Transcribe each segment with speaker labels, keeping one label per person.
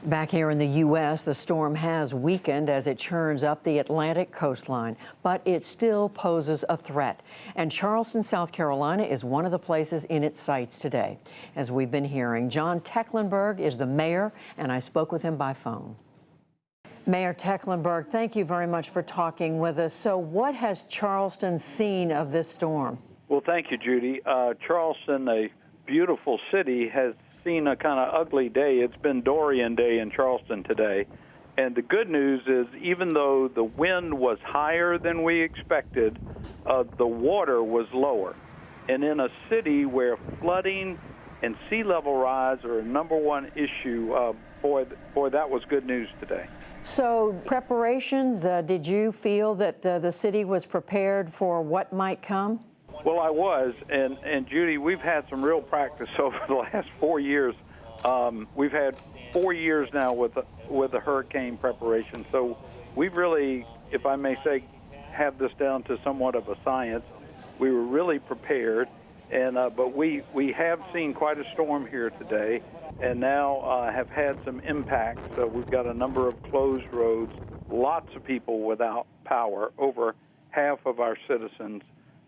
Speaker 1: Back here in the U.S., the storm has weakened as it churns up the Atlantic coastline, but it still poses a threat. And Charleston, South Carolina is one of the places in its sights today. As we've been hearing, John Tecklenburg is the mayor, and I spoke with him by phone. Mayor Tecklenburg, thank you very much for talking with us. So what has Charleston seen of this storm?
Speaker 2: Well, thank you, Judy. Charleston, a beautiful city, has seen a kind of ugly day. It's been Dorian Day in Charleston today. And the good news is, even though the wind was higher than we expected, the water was lower. And in a city where flooding and sea level rise are a #1 issue, boy, that was good news today.
Speaker 1: So preparations, did you feel that the city was prepared for what might come?
Speaker 2: Well, I was, and Judy, we've had some real practice over the last 4 years. We've had 4 years now with the hurricane preparation, so we've really, if I may say, have this down to somewhat of a science. We were really prepared, and but we have seen quite a storm here today, and now have had some impacts. So we've got a number of closed roads, lots of people without power, over half of our citizens.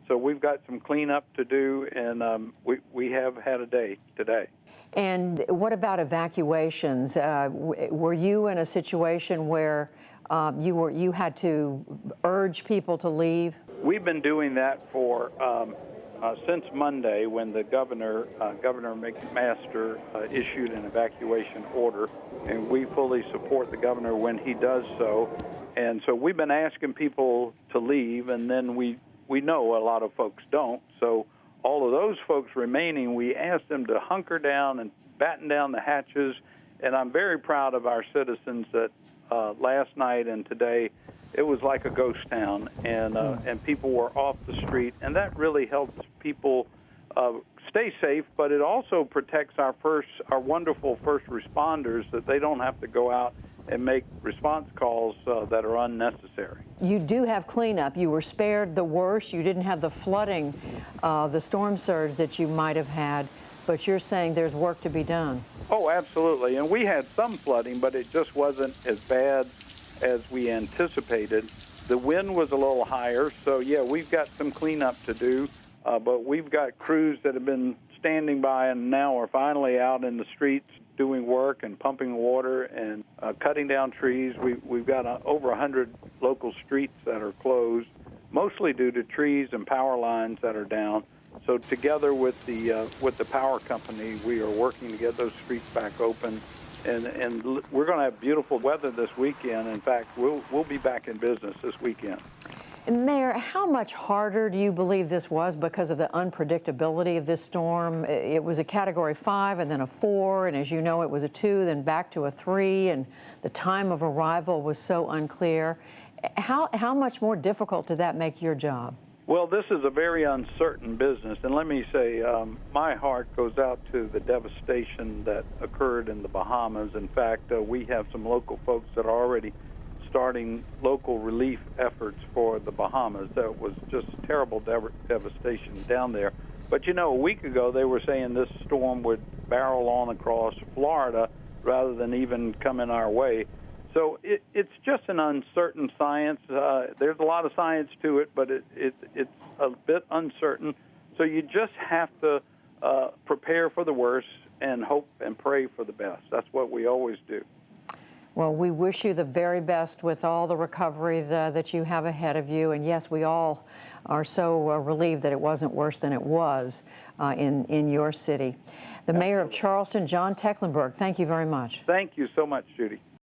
Speaker 2: So we've got some cleanup to do, and we have had a day today.
Speaker 1: And what about evacuations? Were you in a situation where you had to urge people to leave?
Speaker 2: We've been doing that for since Monday, when the Governor McMaster issued an evacuation order, and we fully support the governor when he does so. And so we've been asking people to leave, and then we know a lot of folks don't. So all of those folks remaining, we ask them to hunker down and batten down the hatches. And I'm very proud of our citizens that last night and today, it was like a ghost town, and people were off the street. And that really helps people stay safe, but it also protects our wonderful first responders, that they don't have to go out and make response calls that are unnecessary.
Speaker 1: You do have cleanup. You were spared the worst. You didn't have the flooding, the storm surge that you might have had, but you're saying there's work to be done.
Speaker 2: Oh, absolutely. And we had some flooding, but it just wasn't as bad as we anticipated. The wind was a little higher, so yeah, we've got some cleanup to do, but we've got crews that have been standing by and now are finally out in the streets doing work and pumping water and cutting down trees. We've got over 100 local streets that are closed, mostly due to trees and power lines that are down. So together with the power company, we are working to get those streets back open. And we're going to have beautiful weather this weekend. In fact, we'll be back in business this weekend.
Speaker 1: Mayor, how much harder do you believe this was because of the unpredictability of this storm? It was a Category 5 and then a 4, and as you know, it was a 2, then back to a 3, and the time of arrival was so unclear. How much more difficult did that make your job?
Speaker 2: Well, this is a very uncertain business, and let me say, my heart goes out to the devastation that occurred in the Bahamas. In fact, we have some local folks that are already starting local relief efforts for the Bahamas. That was just terrible devastation down there. But you know, a week ago they were saying this storm would barrel on across Florida rather than even coming our way. So it's just an uncertain science. There's a lot of science to it, but it's a bit uncertain. So you just have to prepare for the worst and hope and pray for the best. That's what we always do.
Speaker 1: Well, we wish you the very best with all the recovery that you have ahead of you. And yes, we all are so relieved that it wasn't worse than it was in your city. The Mayor of Charleston, John Tecklenburg, thank you very much.
Speaker 2: Thank you so much, Judy.